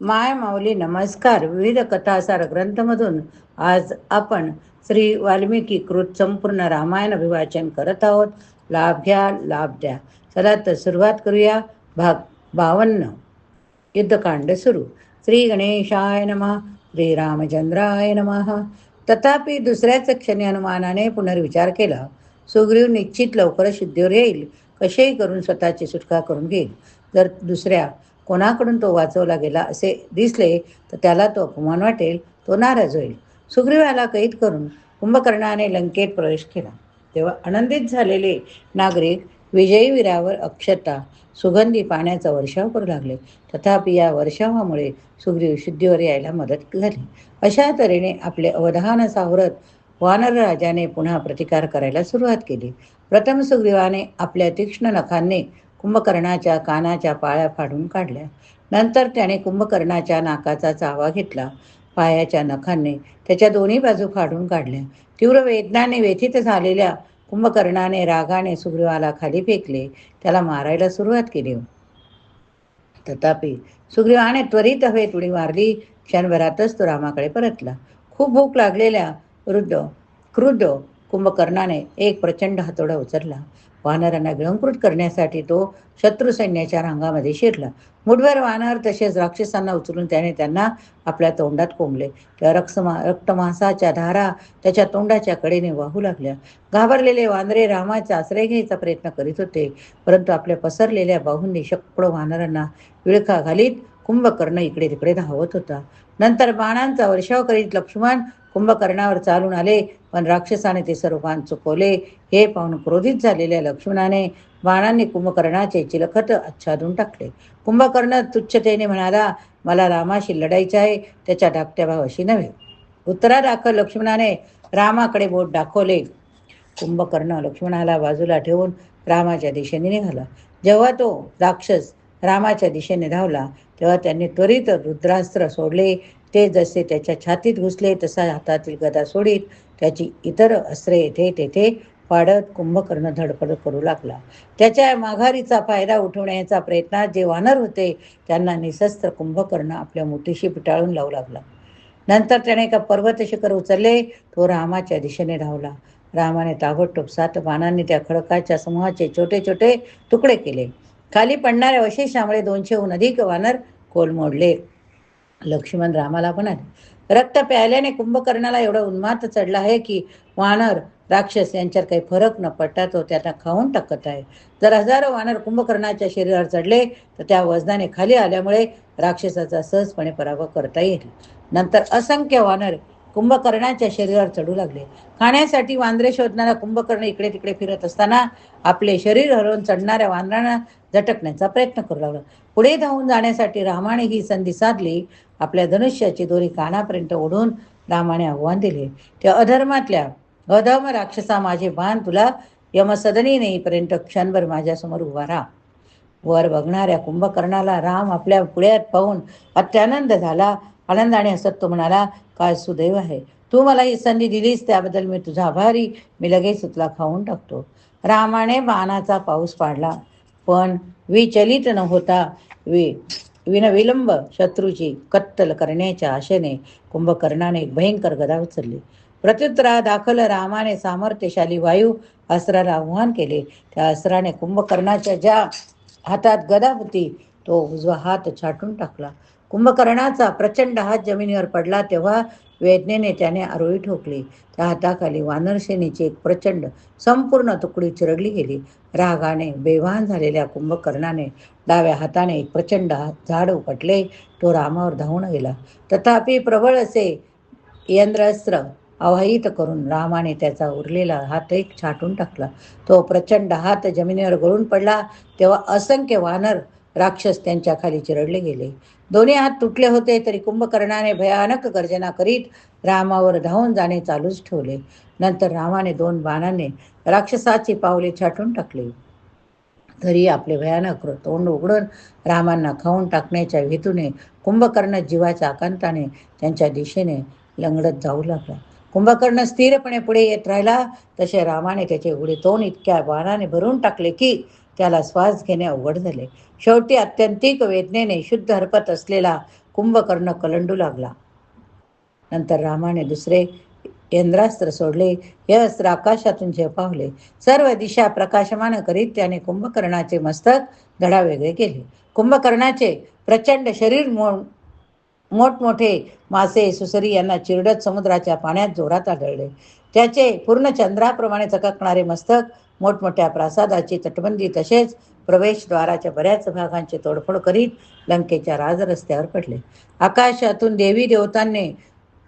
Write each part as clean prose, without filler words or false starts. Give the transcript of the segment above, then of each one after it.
माय माऊली नमस्कार. विविध कथासार ग्रंथमधून आज आपण श्री वाल्मिकी कृत संपूर्ण रामायण अभिवाचन करत आहोत. लाभ घ्या, लाभ द्या. चला तर सुरुवात करूया. भाग 52. युद्धकांड सुरू. श्री गणेशाय नमः. श्री रामचंद्राय नमः. तथापि दुसऱ्याच क्षणी हनुमानाने पुनर्विचार केला. सुग्रीव निश्चित लवकरच शुद्धीवर येईल. कसेही करून स्वतःची सुटका करून घेईल. जर दुसऱ्या कोणाकडून तो वाचवला गेला असे दिसले तर त्याला तो अपमान वाटेल, तो नाराज होईल. सुग्रीवाला कैद करून कुंभकर्णाने लंकेत प्रवेश केला. तेव्हा आनंदित झालेले नागरिक विजयी वीरावर अक्षता सुगंधी पाण्याचा वर्षाव करू लागले. तथापि या वर्षावामुळे सुग्रीव शुद्धीवर यायला मदत झाली. अशा तऱ्हेने आपले अवधान सावरत वानर राजाने पुन्हा प्रतिकार करायला सुरुवात केली. प्रथम सुग्रीवाने आपल्या तीक्ष्ण नखांनी कुंभकर्णाच्या कानाच्या पाळ्या फाडून काढल्या. नंतर त्याने कुंभकर्णाच्या नाकाचा चावा घेतला. पायाच्या नखांनी त्याच्या दोन्ही बाजू फाडून काढल्या. तीव्र वेदनाने व्यथित झालेल्या कुंभकर्णाने रागाने सुग्रीवाला खाली फेकले. त्याला मारायला सुरुवात केली. तथापि सुग्रीवाने त्वरित हवेत उडी मारली. क्षणभरातच तो रामाकडे परतला. खूप भूक लागलेल्या क्रुद्ध कुंभकर्णाने एक प्रचंड हातोडा उचलला. वानरांना गिळंकृत करण्यासाठी तो शत्रू सैन्याच्या रांगामध्ये शिरला. मुठभर वानर तसेच राक्षसांना उचलून त्याने त्यांना आपल्या तोंडात कोंबले. त्या रक्तमांसाच्या धारा त्याच्या तोंडाच्या कडेने वाहू लागल्या. घाबरलेले वानरे रामाचा आश्रय घ्यायचा प्रयत्न करीत होते, परंतु आपल्या पसरलेल्या बाहूंनी शेकडो वानरांना विळखा घालीत कुंभकर्ण इकडे तिकडे धावत होता. नंतर बाणांचा वर्षाव करीत लक्ष्मण कुंभकर्णावर चालून आले, पण राक्षसाने ते सर्व बाण चुकवले. हे पाहून क्रोधित झालेल्या लक्ष्मणाने बाणांनी कुंभकर्णाचे चिलखत आच्छादून टाकले. कुंभकर्ण तुच्छतेने म्हणाला, मला रामाशी लढायचे आहे, त्याच्या धाकट्या भावाशी नव्हे. उत्तरादाखल लक्ष्मणाने रामाकडे बोट दाखवले. कुंभकर्ण लक्ष्मणाला बाजूला ठेवून रामाच्या दिशेने निघाला. जेव्हा तो राक्षस रामाच्या दिशेने धावला तेव्हा त्यांनी त्वरित रुद्रास्त्र सोडले. ते जसे त्याच्या छातीत घुसले तसा हातातील गदा सोडीत त्याची इतर अस्त्रे येथे तेथे पाडत कुंभकर्ण धडपड करू लागला. त्याच्या माघारीचा फायदा उठवण्याचा प्रयत्नात जे वानर होते त्यांना निशस्त्र कुंभकर्ण आपल्या मुठीशी पिटाळून लावू लागला. नंतर त्याने एका पर्वत शिखर उचलले. तो रामाच्या दिशेने धावला. रामाने ताबडतोब 7 बाणांनी त्या खडकाच्या समूहाचे छोटे छोटे तुकडे केले. खाली पडणाऱ्या अवशेषामुळे 200हून अधिक वानर कोलमोडले. लक्ष्मण रामाला म्हणाले, रक्त प्यायल्याने कुंभकर्णाला एवढा उन्माद चढला आहे की वानर राक्षस यांच्यात काही फरक न पडता तो त्यांना खाऊन टाकत आहे. जर हजारो वानर कुंभकर्णाच्या शरीरावर चढले तर त्या वजनाने खाली आल्यामुळे राक्षसाचा सहजपणे पराभव करता येईल. नंतर असंख्य वानर कुंभकर्णाच्या शरीरावर चढू लागले. खाण्यासाठी वांद्रे शोधणारा कुंभकर्ण इकडे तिकडे फिरत असताना आपले शरीर हलवून चढणाऱ्या वानरांना झटकण्याचा प्रयत्न करू लागला. पुढे धावून जाण्यासाठी रामाने ही संधी साधली. आपल्या धनुष्याची दोरी कानापर्यंत ओढून रामाने आव्हान दिले, त्या अधर्मातल्या अधम राक्षसा, माझे बाण तुला यमसदनी नेईपर्यंत क्षणभर माझ्यासमोर उभा राहा. वर बघणाऱ्या कुंभकर्णाला राम आपल्या पुढ्यात पाहून अत्यानंद झाला. आनंदाने हसत तो म्हणाला, काय सुदैव आहे, तू मला ही संधी दिलीस, त्याबद्दल मी तुझा आभारी. मी लगेच तुला खाऊन टाकतो. रामाने बाणाचा पाऊस पाडला, पण विचलित न होता विनविलंब शत्रूची कत्तल करण्याच्या आशेने कुंभकर्णाने एक भयंकर गदा उचलली. प्रत्युत्तरादाखल रामाने सामर्थ्यशाली वायू अस्त्राला आव्हान केले. त्या अस्त्राने कुंभकर्णाच्या ज्या हातात गदा होती तो उजवा हात छाटून टाकला. कुंभकर्णाचा प्रचंड हात जमिनीवर पडला तेव्हा वेदनेने त्याने आरोळी ठोकली. त्या हाताखाली वानरसेनेची एक प्रचंड संपूर्ण तुकडी चिरडली गेली. रागाने बेभान झालेल्या कुंभकर्णाने डाव्या हाताने एक प्रचंड झाड उपटले. तो रामावर धावून गेला. तथापि प्रबळ असे यंद्रास्त्र आवाहित करून रामाने त्याचा उरलेला हात एक छाटून टाकला. तो प्रचंड हात जमिनीवर गळून पडला तेव्हा असंख्य वानर राक्षस त्यांच्या खाली चिरडले गेले. दोन्ही हात तुटले होते तरी कुंभकर्णाने भयानक गर्जना करीत रामावर धावून जाणे चालूच ठेवले. नंतर रामाने 2 बाणांनी राक्षसाची पावले छाटून टाकली. तरी आपले भयानक तोंड उघडून रामांना खाऊन टाकण्याच्या हेतूने कुंभकर्ण जीवाच्या आकांताने त्यांच्या दिशेने लंगडत जाऊ लागला. कुंभकर्ण स्थिरपणे पुढे येत राहिला तसे रामाने त्याचे उघडे तोंड इतक्या बाणाने भरून टाकले की त्याला श्वास घेणे अवघड झाले. शेवटी अत्यंतिक वेदनेने शुद्ध हरपत असलेला कुंभकर्ण कलंडू लागला. नंतर रामाने दुसरे यंत्रास्त्र सोडले. हे अस्त्र आकाशातून झेपावले. सर्व दिशा प्रकाशमान करीत त्याने कुंभकर्णाचे मस्तक धडावेगळे केले. कुंभकर्णाचे प्रचंड शरीर मोठमोठे मासे सुसरी यांना चिरडत समुद्राच्या पाण्यात जोरात आढळले. त्याचे पूर्ण चंद्राप्रमाणे चककणारे मस्तक मोठमोठ्या प्रासादाची तटबंदी तसेच प्रवेशद्वाराच्या बऱ्याच भागांची तोडफोड करीत लंकेच्या राजरस्त्यावर पडले. आकाशातून देवी देवतांनी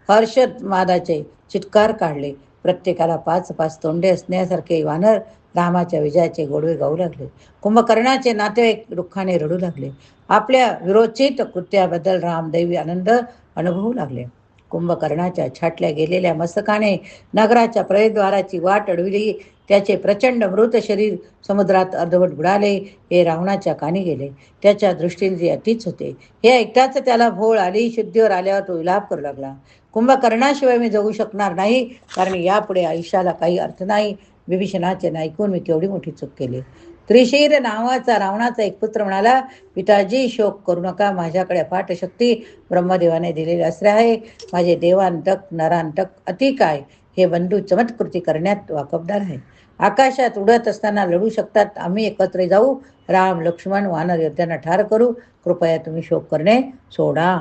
हर्षमादाचे चित्कार काढले. प्रत्येकाला 5-5 तोंडे असण्यासारखे वानर रामाच्या विजयाचे गोडवे गाऊ लागले. कुंभकर्णाचे नातेवाईक दुःखाने रडू लागले. आपल्या विरोचित कृत्याबद्दल रामदैवी आनंद अनुभवू लागले. कुंभकर्णाच्या छाटल्या गेलेल्या मस्तकाने नगराच्या प्रवेशद्वाराची वाट अडविली. त्याचे प्रचंड मृत शरीर समुद्रात अर्धवट बुडाले. हे रावणाच्या कानी गेले. त्याच्या दृष्टीने ते अतिच होते. हे ऐकताच त्याला भोळ आली. शुद्धीवर आल्यावर तो विलाप करू लागला. कुंभकर्णाशिवाय मी जगू शकणार नाही, कारण यापुढे आयुष्याला काही अर्थ नाही. विभीषणाचे ऐकून मी केवढी मोठी चूक केली. त्रिशीर नावाचा रावणाचा एक पुत्र म्हणाला, पिताजी शोक करू नका, माझ्याकडे अफाट शक्ती ब्रह्मदेवाने दिलेली अस्त्र आहे. माझे देवांतक नरांतक अति काय हे बंधू चमत्कृती करण्यात वाकबदार आहे. आकाशात उडत असताना लढू शकतात. आम्ही एकत्र जाऊ. राम लक्ष्मण वानर योद्ध्यांना ठार करू. कृपया तुम्ही शोक करणे सोडा.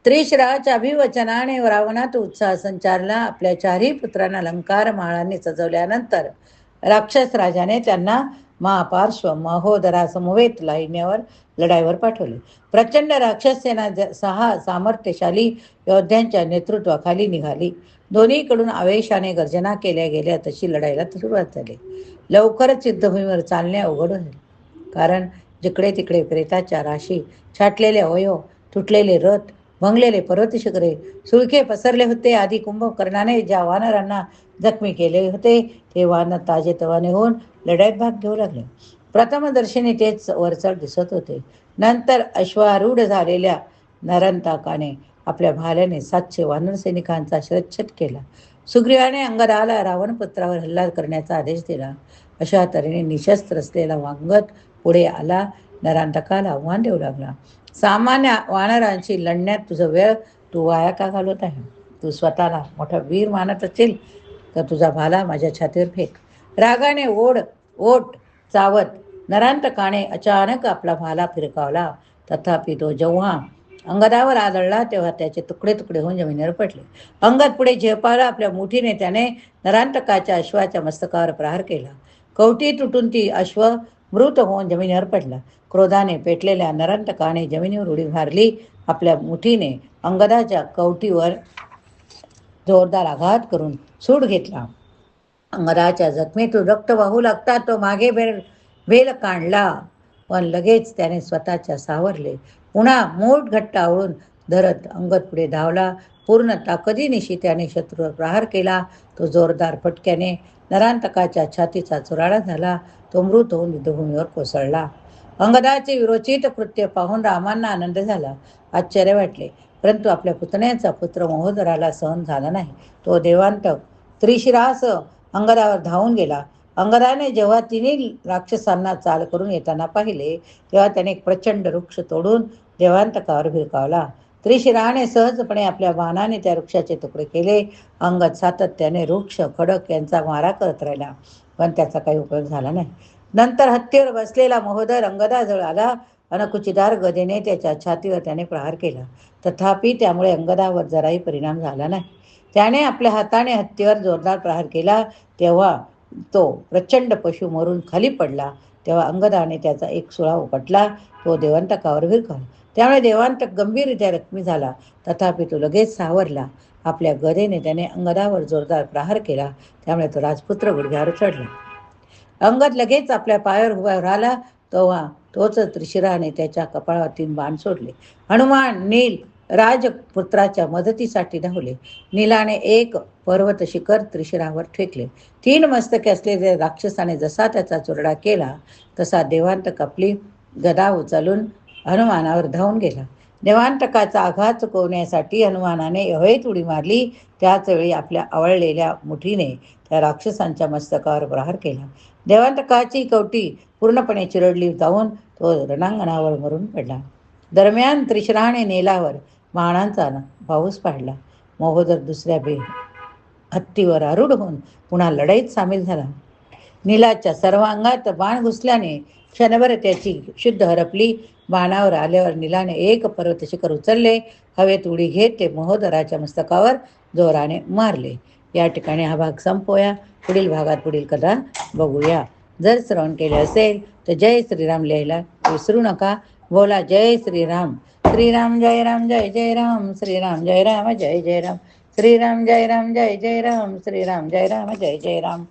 त्रिशिराच्या अभिवचनाने रावणात उत्साह संचारला. आपल्या 4ही पुत्रांना अलंकार माळांनी सजवल्यानंतर राक्षस राजाने त्यांना महापार्श्व महोदरा समवेत लाईन्यावर लढाईवर पाठवले. प्रचंड राक्षस सेना 6 सामर्थ्यशाली योद्ध्यांच्या नेतृत्वाखाली निघाली. दोन्हीकडून आवेशाने गर्जना केल्या गेल्या तशी लढाईला सुरुवात झाली. लवकरच युद्धभूमीवर चालणे अवघड होईल, कारण जिकडे तिकडे प्रेताच्या राशी, छाटलेले अवयव, तुटलेले रथ, भंगलेले पर्वत शिखरे, सुळके पसरले होते. आधी कुंभकर्णाने ज्या वानरांना जखमी केले होते ते वानर ताजेतवाने होऊन लढाईत भाग घेऊ लागले. प्रथमदर्शनी तेच वरचढ दिसत होते. नंतर अश्वारूढ झालेल्या नरांतकाने आपल्या भाल्याने 700 वानर सैनिकांचा शिरच्छेद केला. सुग्रीवाने अंगदाला रावणपुत्रावर हल्ला करण्याचा आदेश दिला. अशा तऱ्हेने निशस्त्र असलेला वांगत पुढे आला. नरांतकाला आव्हान देऊ लागला, सामान्य वानरांशी लढण्यात तुझा वेळ तू वाया का घालवत आहे? तू स्वतःला मोठा वीर मानत असेल तर तुझा भाला माझ्या छातीवर फेक. रागाने ओठ चावत नरांतकाने अचानक आपला भाला फिरकावला. तथापि तो जेव्हा अंगदावर आदळला तेव्हा त्याचे तुकडे तुकडे होऊन जमिनीवर पडले. अंगद पुढे झेपावला. आपल्या मुठीने त्याने नरांतकाच्या अश्वाच्या मस्तकावर प्रहार केला. कवटी तुटून ती अश्व मृत होऊन जमिनीवर पडला. क्रोधाने पेटलेल्या नरांतकाने जमिनीवर उडी मारली. आपल्या मुठीने अंगदाच्या कवटीवर जोरदार आघात करून सूड घेतला. अंगदाच्या जखमेतून रक्त वाहू लागता तो मागे भेल काढला, पण लगेच त्याने स्वतःच्या सावरले. पुन्हा मूठ घट्ट आवळून धरत अंगद पुढे धावला. पूर्ण ताकदीनिशी त्याने शत्रूवर प्रहार केला. तो जोरदार फटक्याने नरांतकाच्या छातीचा चुराडा झाला. तो मृत होऊन युद्धभूमीवर कोसळला. अंगदाचे विरोचित कृत्य पाहून रामांना आनंद झाला, आश्चर्य वाटले. परंतु आपल्या पुतण्याचा पुत्र महोदराला सहन झाला नाही. तो देवांतक त्रिशिरासह अंगदावर धावून गेला. अंगदाने जेव्हा 3 राक्षसांना चाल करून येताना पाहिले तेव्हा त्याने एक प्रचंड वृक्ष तोडून देवांतकावर भिरकावला. त्रिशिराने सहजपणे आपल्या बाणाने त्या वृक्षाचे तुकडे केले. अंगद सातत्याने वृक्ष खडक यांचा मारा करत राहिला, पण त्याचा काही उपयोग झाला नाही. नंतर हत्तीवर बसलेला महोदर अंगदाजवळ आला. अनकुचिदार गदेने त्याच्या छातीवर त्याने प्रहार केला. तथापि त्यामुळे अंगदावर जराही परिणाम झाला नाही. त्याने आपल्या हाताने हत्तीवर जोरदार प्रहार केला. तेव्हा तो प्रचंड पशु मरून खाली पडला. तेव्हा अंगदाने त्याचा एक सुळा उपटला. तो देवांतकावर भिरकावला. त्यामुळे देवांतक गंभीररित्या जखमी झाला. तथापि तो लगेच सावरला. आपल्या गदेने त्याने अंगदावर जोरदार प्रहार केला. त्यामुळे तो राजपुत्र गुडघ्यावर चढला. अंगद लगेच आपल्या पायावर उभा राहिला. तेव्हा तोच त्रिशिराने त्याच्या कपाळावर 3 बाण सोडले. हनुमान नील राजपुत्राच्या मदतीसाठी धावले. नीलाने एक पर्वत शिखर त्रिशिरावर ठेकले. 3 मस्तके असलेल्या राक्षसाने जसा त्याचा चुरडा केला तसा देवांतक आपली गदा उचलून हनुमानावर धावून गेला. देवांतकाचा आघात चुकवण्यासाठी हनुमानाने एवढीच उडी मारली. त्याच वेळी आपल्या आवळलेल्या मुठीने त्या राक्षसांच्या मस्तकावर प्रहार केला. देवांतकाची कवटी पूर्णपणे चिरडली जाऊन तो रणांगणावर मरून पडला. दरम्यान त्रिशराने नेलावर बाणांचा पाऊस पाडला. महोदर दुसऱ्या हत्तीवर आरूढ होऊन पुन्हा लढाईत सामील झाला. नीलाच्या सर्व अंगात बाण घुसल्याने क्षणभर त्याची शुद्ध हरपली. बाणावर आल्यावर नीलाने एक पर्वत शिखर उचलले. हवेत उडी घेत ते महोदराच्या मस्तकावर जोराने मारले. या ठिकाणी हा भाग संपवूया. पुढील भागात पुढील कथा बघूया. जर श्रवण केले असेल तर जय श्रीराम लिहायला विसरू नका. बोला जय श्रीराम. श्रीराम जय राम जय जय राम. श्रीराम जय राम जय जय राम. श्रीराम जय राम जय जय राम. श्रीराम जय राम जय जय राम.